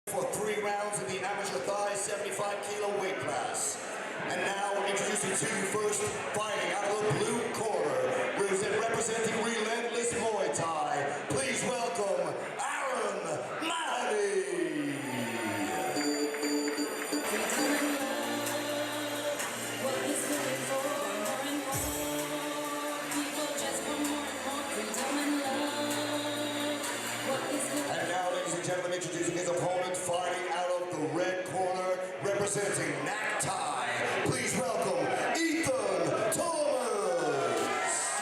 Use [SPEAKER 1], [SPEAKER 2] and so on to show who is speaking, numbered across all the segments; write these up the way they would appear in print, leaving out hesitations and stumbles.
[SPEAKER 1] For 3 rounds in the amateur thigh 75-kilo weight class. And now introducing to you first, fighting out of the blue corner, representing Relentless Muay Thai. Please welcome Mahoney. And now, ladies and gentlemen, introducing his opponent, fighting out of the red corner, representing Nak Thai. Please welcome Thomas.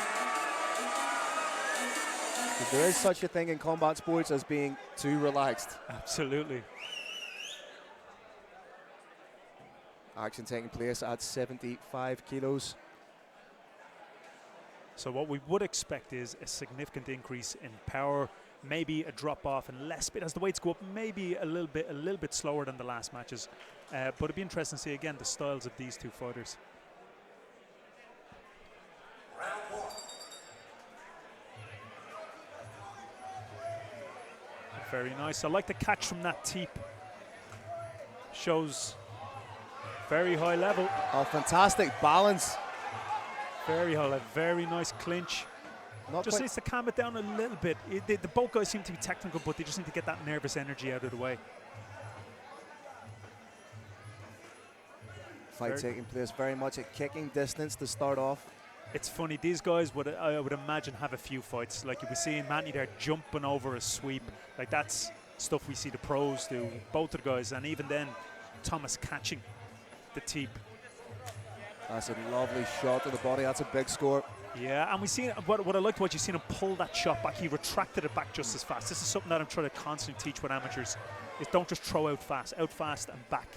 [SPEAKER 2] There is such a thing in combat sports as being too relaxed.
[SPEAKER 3] Absolutely.
[SPEAKER 2] Action taking place at 75 kilos.
[SPEAKER 3] So what we would expect is a significant increase in power, maybe a drop off and less speed as the weights go up, maybe a little bit slower than the last matches. But it'd be interesting to see again the styles of these two fighters. Very nice. I like the catch from that teep. Shows very high level.
[SPEAKER 2] Oh, fantastic balance.
[SPEAKER 3] Very high level. Very nice clinch. Just needs to calm it down a little bit. The both guys seem to be technical, but they just need to get that nervous energy out of the way.
[SPEAKER 2] Fight taking place very much at kicking distance to start off.
[SPEAKER 3] It's funny, these guys I would imagine have a few fights. Like you were seeing Mahoney there jumping over a sweep. Like that's stuff we see the pros do, both of the guys, and even then Thomas catching the teep.
[SPEAKER 2] That's a lovely shot to the body. That's a big score.
[SPEAKER 3] Yeah, and we see what I liked, what you seen him pull that shot back. He retracted it back just as fast. This is something that I'm trying to constantly teach with amateurs: is don't just throw out fast and back.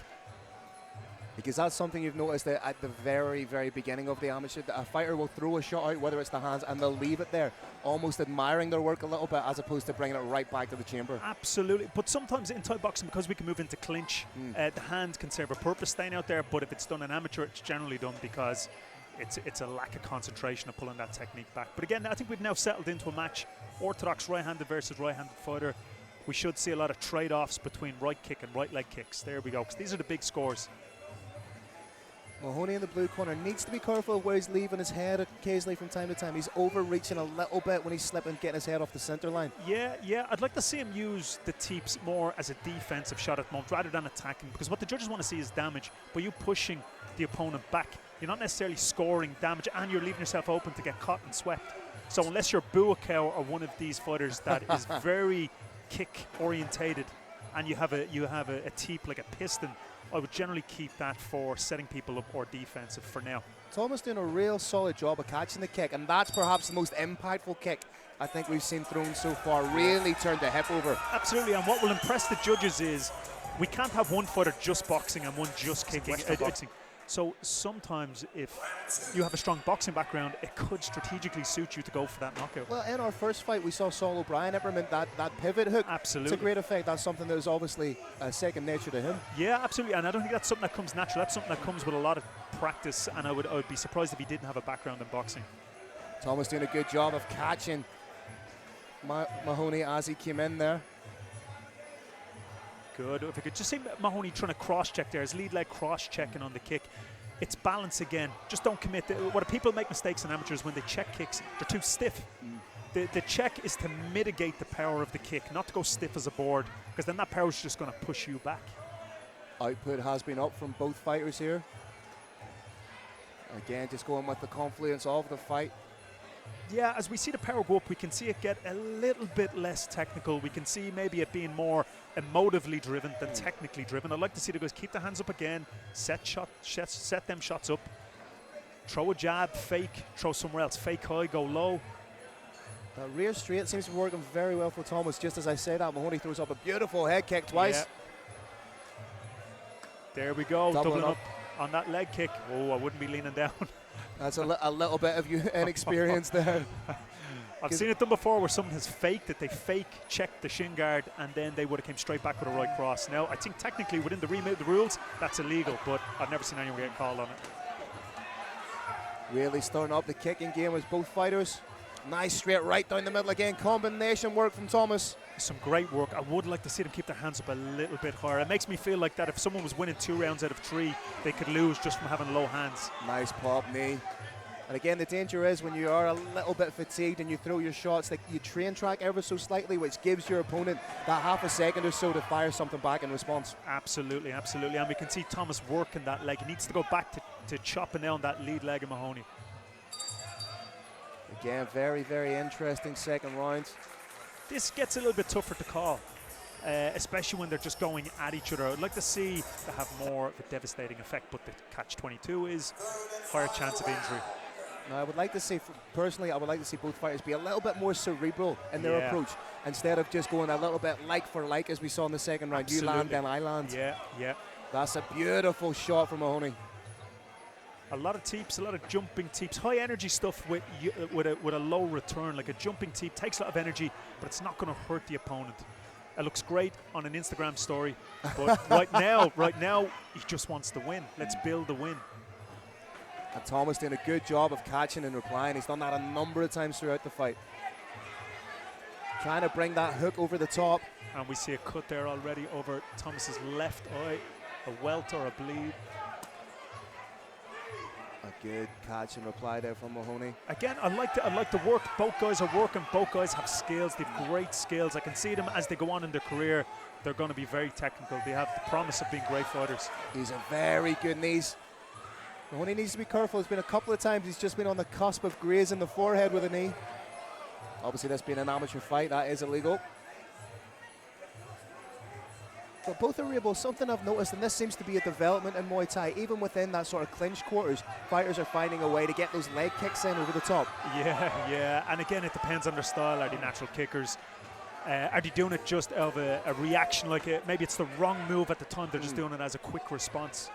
[SPEAKER 2] Because that's something you've noticed that at the very, very beginning of the amateur, a fighter will throw a shot out, whether it's the hands, and they'll leave it there, almost admiring their work a little bit, as opposed to bringing it right back to the chamber.
[SPEAKER 3] Absolutely, but sometimes in Thai boxing, because we can move into clinch, the hand can serve a purpose staying out there, but if it's done in amateur, it's generally done because it's a lack of concentration of pulling that technique back. But again, I think we've now settled into a match, orthodox right-handed versus right-handed fighter. We should see a lot of trade-offs between right kick and right leg kicks. There we go, because these are the big scores.
[SPEAKER 2] Mahoney in the blue corner needs to be careful of where he's leaving his head occasionally from time to time. He's overreaching a little bit when he's slipping, getting his head off the center line.
[SPEAKER 3] Yeah, I'd like to see him use the teeps more as a defensive shot at the moment rather than attacking, because what the judges want to see is damage, but you pushing the opponent back. You're not necessarily scoring damage, and you're leaving yourself open to get caught and swept. So unless you're Buakaw or one of these fighters that is very kick orientated, and you have a teep like a piston, I would generally keep that for setting people up or defensive for now.
[SPEAKER 2] Thomas doing a real solid job of catching the kick, and that's perhaps the most impactful kick I think we've seen thrown so far. Really turned the hip over.
[SPEAKER 3] Absolutely, and what will impress the judges is we can't have one fighter just boxing and one just kicking. So sometimes if you have a strong boxing background, it could strategically suit you to go for that knockout.
[SPEAKER 2] Well, in our first fight, we saw Saul O'Brien implement that pivot hook.
[SPEAKER 3] Absolutely.
[SPEAKER 2] To great effect. That's something that is obviously second nature to him.
[SPEAKER 3] Yeah, absolutely. And I don't think that's something that comes natural. That's something that comes with a lot of practice, and I would be surprised if he didn't have a background in boxing.
[SPEAKER 2] Thomas doing a good job of catching Mahoney as he came in there.
[SPEAKER 3] Good. If we could just see Mahoney trying to cross-check there, his lead leg cross-checking on the kick. It's balance again. Just don't commit. What people make mistakes in amateurs when they check kicks, they're too stiff. The check is to mitigate the power of the kick, not to go stiff as a board, because then that power is just going to push you back.
[SPEAKER 2] Output has been up from both fighters here. Again, just going with the confluence of the fight.
[SPEAKER 3] Yeah, as we see the power go up, we can see it get a little bit less technical. We can see maybe it being more emotively driven than technically driven. I'd like to see the guys keep their hands up again, set them shots up, throw a jab, fake, throw somewhere else, fake high, go low.
[SPEAKER 2] That rear straight seems to be working very well for Thomas. Just as I say that, Mahoney throws up a beautiful head kick twice.
[SPEAKER 3] Yeah. There we go, doubling up on that leg kick. Oh, I wouldn't be leaning down.
[SPEAKER 2] That's a little bit of you inexperience there.
[SPEAKER 3] I've seen it done before where someone has faked it. They checked the shin guard, and then they would have came straight back with a right cross. Now, I think technically within the rules, that's illegal, but I've never seen anyone get called on it.
[SPEAKER 2] Really starting up the kicking game as both fighters. Nice straight right down the middle again. Combination work from Thomas.
[SPEAKER 3] some great work. I would like to see them keep their hands up a little bit higher. It makes me feel like that if someone was winning 2 rounds out of 3, they could lose just from having low hands.
[SPEAKER 2] Nice pop knee. And again, the danger is when you are a little bit fatigued and you throw your shots, that you train track ever so slightly, which gives your opponent that half a second or so to fire something back in response.
[SPEAKER 3] Absolutely, absolutely. And we can see Thomas working that leg. He needs to go back to chopping down that lead leg of Mahoney.
[SPEAKER 2] Again, very, very interesting second round.
[SPEAKER 3] This gets a little bit tougher to call, especially when they're just going at each other. I'd like to see to have more of a devastating effect, but the catch-22 is higher chance of injury.
[SPEAKER 2] Now, I would like to see, personally, I would like to see both fighters be a little bit more cerebral in their approach, instead of just going a little bit like for like as we saw in the second round.
[SPEAKER 3] Absolutely.
[SPEAKER 2] You land, then I land.
[SPEAKER 3] Yeah, yeah.
[SPEAKER 2] That's a beautiful shot from Mahoney.
[SPEAKER 3] A lot of teeps, a lot of jumping teeps, high energy stuff with a low return. Like a jumping teep takes a lot of energy, but it's not going to hurt the opponent. It looks great on an Instagram story, but right now, he just wants to win. Let's build the win.
[SPEAKER 2] And Thomas doing a good job of catching and replying. He's done that a number of times throughout the fight. Trying to bring that hook over the top.
[SPEAKER 3] And we see a cut there already over Thomas's left eye. A welt or a bleed.
[SPEAKER 2] A good catch and reply there from Mahoney.
[SPEAKER 3] Again, I like the work. Both guys are working. Both guys have skills. They have great skills. I can see them as they go on in their career. They're going to be very technical. They have the promise of being great fighters.
[SPEAKER 2] He's a very good knees. Mahoney needs to be careful. It's been a couple of times he's just been on the cusp of grazing the forehead with a knee. Obviously, this being an amateur fight, that is illegal. But both are able, something I've noticed, and this seems to be a development in Muay Thai, even within that sort of clinch quarters, fighters are finding a way to get those leg kicks in over the top.
[SPEAKER 3] Yeah. And again, it depends on their style. Are they natural kickers? Are they doing it just out of a reaction? Like maybe it's the wrong move at the time. They're just doing it as a quick response.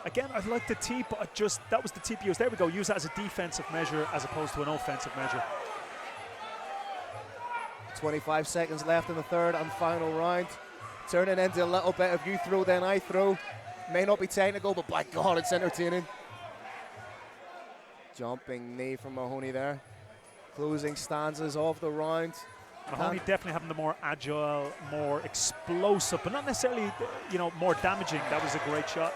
[SPEAKER 3] Again, I'd like the teep, but that was the teep used. There we go. Use it as a defensive measure as opposed to an offensive measure.
[SPEAKER 2] 25 seconds left in the third and final round. Turning into a little bit of you throw, then I throw. May not be technical, but by God, it's entertaining. Jumping knee from Mahoney there. Closing stanzas of the round.
[SPEAKER 3] Mahoney definitely having the more agile, more explosive, but not necessarily, more damaging. That was a great shot.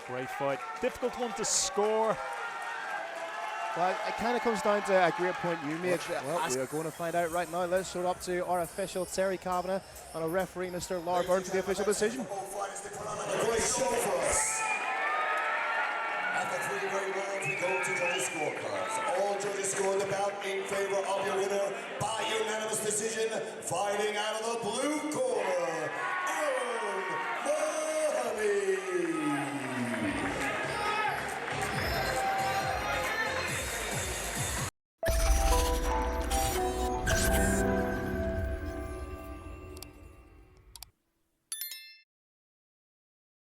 [SPEAKER 3] Great fight. Difficult one to score.
[SPEAKER 2] Well, it kind of comes down to a great point you made. Well, we are going to find out right now. Let's show up to our official Terry Kavanagh and our referee, Mr. Lar Burn, for the official decision.
[SPEAKER 1] A great show for us. After 3 great rounds, we go to judges' scorecards. All judges scored the bout in favor of your winner by unanimous decision, fighting out of the blue